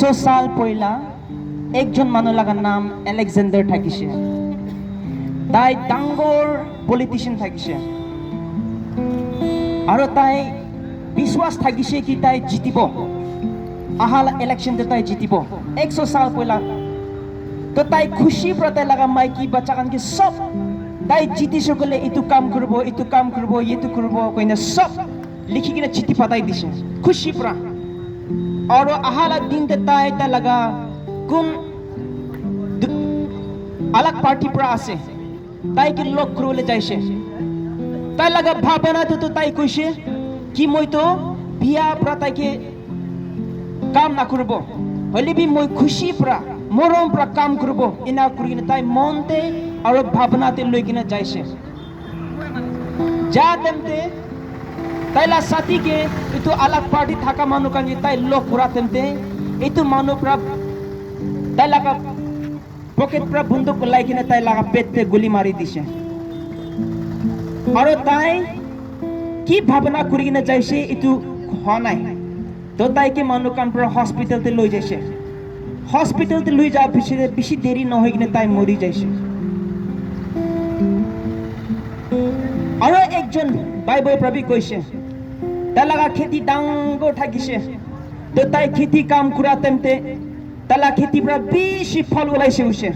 100 সাল পয়লা একজন মানুহ লাগাৰ নাম আলেকজান্ডাৰ থাকিছে। তাই ডাঙৰ পলিটিচিয়ান থাকিছে আৰু তাই বিশ্বাস থাকিছে কি তাই জিতিব, আহাল ইলেকশনতে তাই জিতিব 100 সাল পয়লা। তো তাই খুশি পৰা তাই লাগা মাইকী বাচ্চাকানকে সব তাই জিতিছে গলে এইটো কাম কৰিব, এইটো কাম কৰিব, এইটো কৰিব কইনা সব লিখি কিনে চিঠি পাঠাই দিছে খুশি পৰা। আৰু আহালা দিনতে তাই লাগা কোন अलग पार्टी पर आसे ताई के लोग क्रोले जाइसे ताई लगा भावना तो ताई कइसे कि মই तो बिया प्रा ताई के काम ना करबो हले भी মই खुशी प्रा मरम प्रा काम करबो इना करिने ताई मनते और भावनाते लई किना जाइसे। जा तेमते ताईला साथी के इतो अलग पार्टी थाका मानु कान ताई लोग पुरा तेमते इतो मानु प्रा ताई लगा पकेट पर बंदूक लाई किने ताई लगा पेट पे गोली मारी दिसे। और ताई की भावना करी किने जाइसे इतु हनाय तो ताई के मानुकान पर हॉस्पिटल ते लई जाइसे। हॉस्पिटल ते लई जा पिछे बेसी देरी न होय किने ताई मरि जाइसे। और एकजन बाइबल प्रभु कइसे ताई लगा खेती डांगो थाकिसे तो ताई खेती काम कुरा तेमते ताला खेती पर बेसी फल ओलाइसे उसे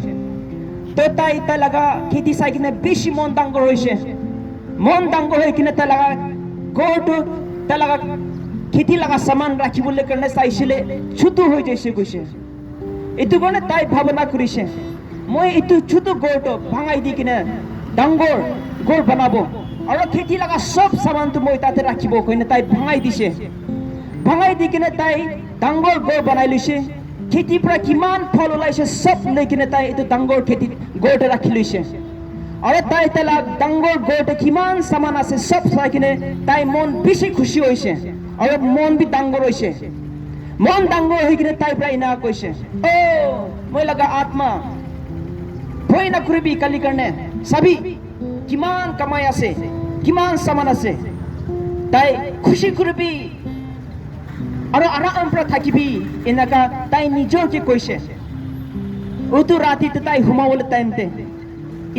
तो ताई लगा खेती साइ किने बेसी मन डांगर होइसे। मन डांगर होय किने लगा गोटो लगा खेती लगा सामान राखी बोले करने साइसिले छुतु होय जैसे कइसे। इतु गने ताई भावना करिसे মই इतु छुतु गोटो भांगाई दि किने डांगर गोर बनाबो और खेती लगा सब सामान तो মই ताते राखिबो कइने ताई भांगाई दिसे। भांगाई दि किने ताई डांगर गोर बनाइ लइसे। खेती पर किमान फल ओलाइसे सब लेकिन ताई इतो डांगर खेती गोटे राखि लइसे। और ताई तला डांगर गोटे किमान सामान আছে सब চাই কিনে তাই মন বেশি খুশি হইছে और मन भी डांगर হইছে। मन डांगर হই কিনে তাই প্রায় না কইছে ও মই লাগা आत्मा ভয় না করবি কালি কারণে সবই কিমান কামাই আছে কিমান সামান আছে তাই খুশি করবি और आराम पर থাকিবি এনাকা তাই নিজকে কইছে। ও তো রাতিতে তাই ঘুমাবলে টাইমতে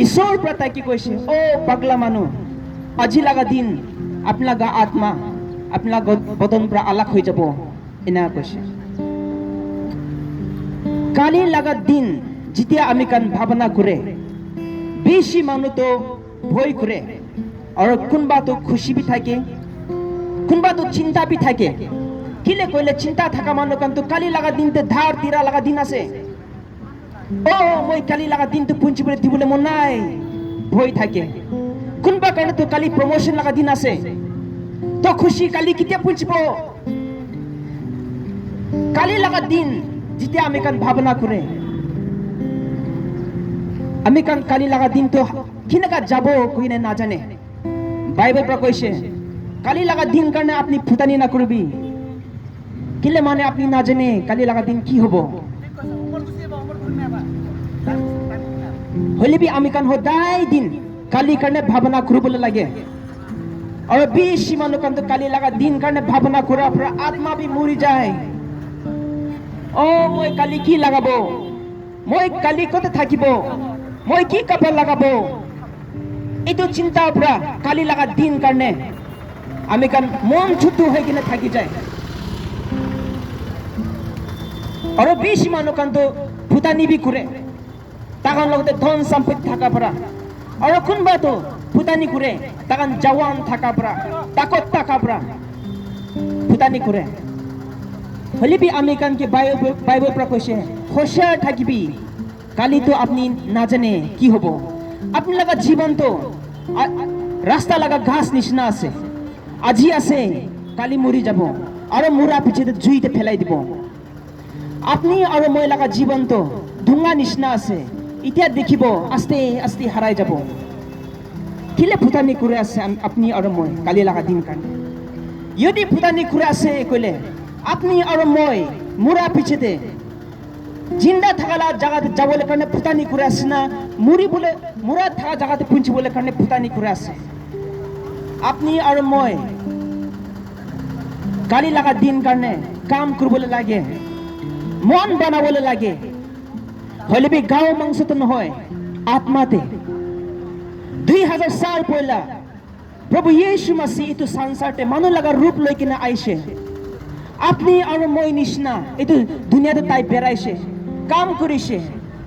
ঈশ্বর पर তাই কি কইছে ও পাগলা মানু আজি লাগা দিন আপনা গা আত্মা আপনা বদন पर আলাক হই যাব এনা কইছে। কালি লাগা দিন যেতিয়া আমি কান ভাবনা করে বেশি মানু তো ভয় করে और কোনবা তো খুশি भी থাকে কোনবা তো চিন্তা भी থাকে। किले कोइले चिंता थाका मानो कान तो काली लगा दिन ते धार तीरा लगा दिन आसे ओ মই काली लगा दिन तो पुंची बोले दिबले मन नाय भय थाके। कुनबा काने तो काली प्रमोशन लगा दिन आसे तो खुशी काली किते पुंचबो काली लगा दिन जिते आमी कान भावना करे आमी कान काली लगा दिन तो किनका जाबो कोइने ना जाने। बाइबल पर कइसे काली लगा दिन करने अपनी फुतानी ना करबी किले माने अपनी ना जाने काली लगा दिन की होबो हले भी आमी कान होदाय दिन काली करने भावना करबले लागे। और बेसी मानु कान तो काली लगा दिन करने भावना करा पर आत्मा भी मरि जाय। ओ মই काली की लगाबो মই काली कते থাকিবো মই की कपड़ा लगाबो एतो चिंता पुरा काली लगा दिन करने आमी कान मन छुटू होय किने থাকি যায়। और बेसी मानु कान तो भूतानी भी करे ताकान लगते धन सम्पत्ति थाका परा और कुनबा तो भूतानी करे ताकान जवान थाका परा ताकत थाका परा भूतानी करे हले भी आमी कान के बाइबल पर कइसे होशियार থাকিবি काली तो अपनी ना जाने की होबो। अपनी लगा जीवन तो रास्ता लगा घास निशना আছে আজি আছে काली मरि যাব और मुरा पिछे जुईते फेलाई দিব। अपनी और মই लगा जीवन तो धुंगा निशना আছে इतिया देखिबो आस्ते आस्ते हाराय जाबो। किले भूतानी करे আছে अपनी और মই काली लगा दिन कान यदि भूतानी करे আছে কইলে अपनी और মই मुरा पिछेते जिंदा থাকালা জায়গাতে যাবলে কারণে ভূতানি করে আছে না মুরি বলে মুরা থাকা জায়গাতে পুঞ্চি বলে কারণে ভূতানি করে আছে। আপনি और মই काली लगा दिन करने काम करबले लागे মন বানাবলৈ লাগে হলে বি গাঁও মাংসতে নহয় আত্মাতে 2000 সাল পয়লা প্রভু ইয়েশু মাসি এইটো সংসারতে মানুহ লগা রূপ লৈ কিনে আইছে আপনি আৰু মই নিচিনা এইটো দুনিয়াতে তাই বেৰাইছে কাম কৰিছে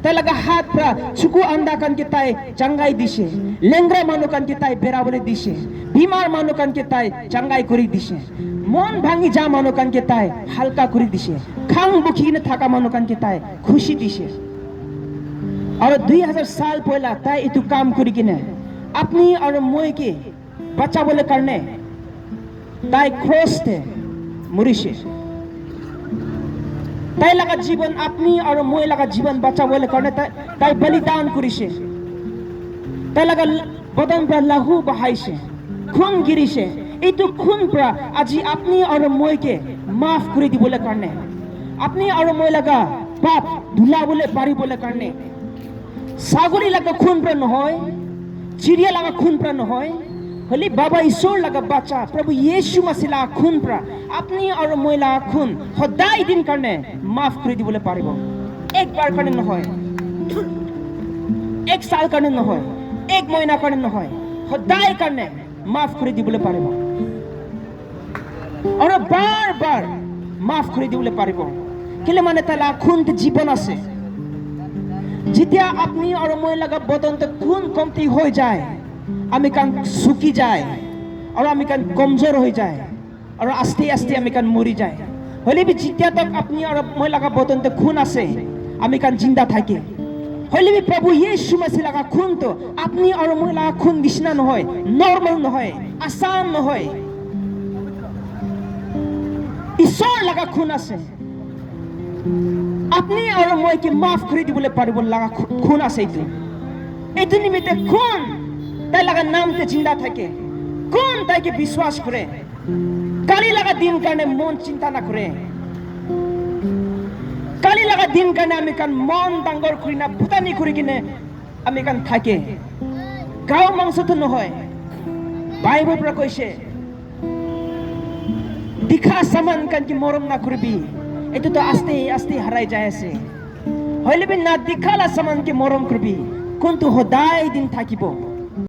তাই লগা হাত পৰা চুকু আন্দা কানকে তাই চাঙ্গাই দিছে লেংৰা মানুহ কানকে তাই বেৰাবলৈ দিছে বিমাৰ মানুহ কানকে তাই চাঙ্গাই কৰি দিছে মন ভাঙি যা মানুহ কানকে তাই হালকা কৰি দিছে খাং বুকি কিনে থাকা মানুহ কানকে তাই খুশি দিছে আৰু 2000 সাল পয়লা তাই এইটো কাম কৰি কিনে আপনি আৰু মইকে বাঁচাবলৈ কাৰণে তাই ক্ৰসতে মৰিছে তাই লগা জীবন আপনি আৰু মই লগা জীবন বাঁচাবলৈ কাৰণে তাই বলিদান কৰিছে তাই লগা বদন পৰা লাহু বহাইছে খুন গিৰিছে এইটো খুন পৰা আজি আপনি আৰু মইকে মাফ কৰি দিবলৈ কাৰণে আপনি আৰু মই লগা পাপ ধুলাবলৈ পাৰিবলৈ কাৰণে সাগৰী লগা খুন পৰা নহয় চিৰিয়া লগা খুন পৰা নহয় হলি বাবা ঈশ্বৰ লগা বাচ্চা প্ৰভু ইয়েশু মাসি লগা খুন পৰা আপনি আৰু মই লগা খুন সদায় দিন কাৰণে মাফ কৰি দিবলৈ পাৰিব একবাৰ কাৰণে নহয় এক সাল কাৰণে নহয় এক মহিনা কাৰণে নহয় সদায় কাৰণে মাফ কৰি দিবলৈ পাৰিব আৰু বাৰ বাৰ মাফ কৰি দিবলৈ পাৰিব কেলে মানে তাৰ লগা খুনতে জীৱন আছে যেতিয়া আপনি আৰু মই লগা বদনতে খুন কমতি হৈ যায় আমি কান শুকি যায় আৰু আমি কান কমজোৰ হৈ যায় আৰু আস্তে আস্তে আমি কান মৰি যায় হলে বি যেতিয়া তক আপনি আৰু মই লগা বদনতে খুন আছে আমি কান জিন্দা থাকে হলে বি প্ৰভু ইয়েশু মাসি লগা খুন তো আপনি আৰু মই লগা খুন নিচিনা নহয় নৰ্মেল নহয় আসান নহয় ঈশ্বৰ লগা খুন আছে আপনি আৰু মই কি মাফ কৰি দিবলৈ পাৰিব লগা খুন আছে এইটো নিমিত্তে খুন তাই লগা নামতে জিন্দা থাকে কোন তাইকে বিশ্বাস করে কালি লগা দিন কাৰণে মন চিন্তা না কৰে কালি লগা দিন কাৰণে আমি কান মন ডাঙৰ কৰি না ভুটানি কৰি কিনে আমি কান থাকে গাঁও মাংসটো নহয় বাইবেল পৰা কৈছে দিখা সামান কান কি মৰম না কৰিবি এইটো তো আস্তে আস্তে হাৰাই যায় আছে হইলে বি না দিখালা সামান কি মৰম কৰিবি কোনটো সদায় দিন থাকিব